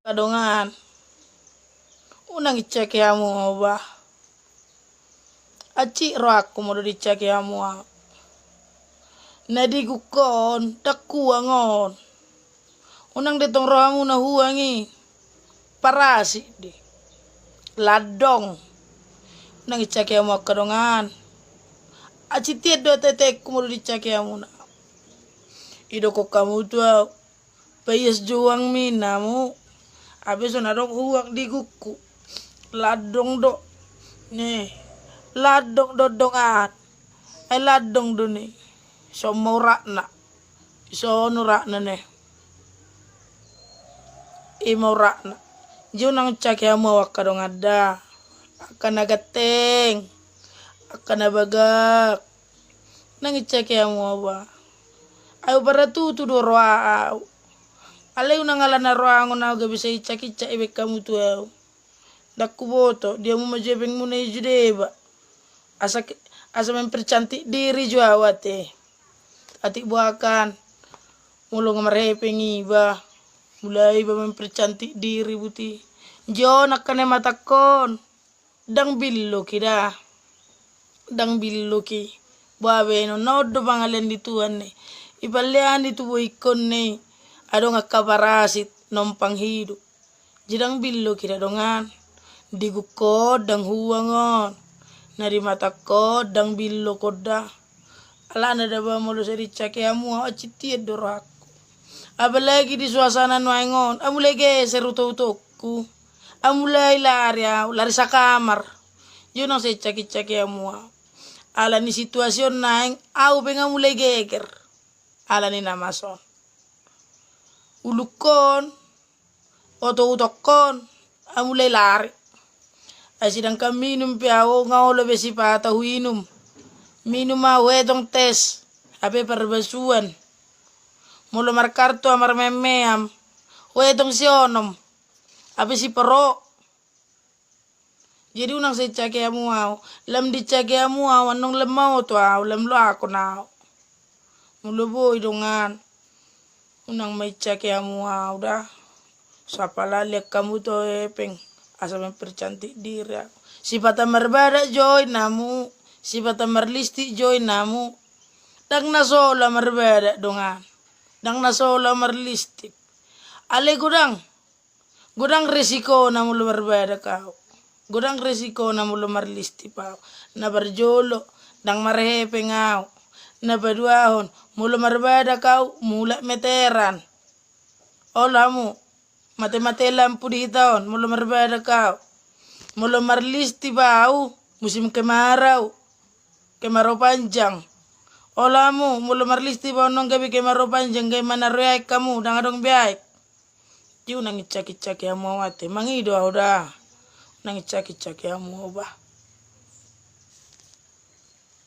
Kadongan unang icek ya mo ba aci ro aku mo di cek ya mo nadi gukon takuangon unang detong rohamu na huangi parasi di ladong unang icek ya mo kadongan aci tiet do tetek mo di cek ya mo na ido ko kamu tuh payas juang minamu abis nadong huak di guku ladong do nih ladong do dongan ay ladong do nih so mau rakna so nurakna nih i mau rakna junang cak ya mau kadong ada akan agateng akan abagak nang cak ya mau ba ayo baratu tu do roa ale unang alana roa ngona ga bisa icak ibe kamu tuh dakku boto dia mau majebeng muna judeba asa mempercantik diri jua wate atik buakan mulu ngamarhe pengiba mulai ba mempercantik diri buti jon akane matakon dang billo kida dang billo ki babe no nodo bangalen dituan ne ibalean itu ikon ne adong akabarasit nompang hidup jidang billo kida dongan diguko dang huangon nari mata ko dang billo koda ala nada ba mulu seri cake amu aciti doraku apalagi di suasana nuangon amulege seruto utoku amulai lari sa kamar yo nang se cake amu ala ni situasyon naing au penga mulai geger ala ni namason ulukon oto utokon amulai lari asidang kami minum piao ngau lebih sipata huinum minum wedong tes ape perbasuan mulu markarto amar memeam wedong sionom ape si perok jadi unang se cake amu lam di cake amu anong lemau to lam lo aku nau mulu boy dongan unang mai cake amu udah sapala lihat kamu to epeng asa mempercantik diri sifat berbeda joy namu sifat merlisti joy namu dang nasola berbeda dongan dang nasola merlisti ale godang resiko namu lu berbeda kau godang resiko namu lu merlisti pau na berjolo dang marhe pengau na berduahon mulu berbeda kau mulai meteran olamu mate lampu di tahun mulu berbeda kau mulu merlisti bau musim kemarau panjang olamu mulu merlisti bau nong gabi kemarau panjang gay mana royak kamu dang adong biak jiu nang icak ya mau ate mangido udah nang icak ya mau bah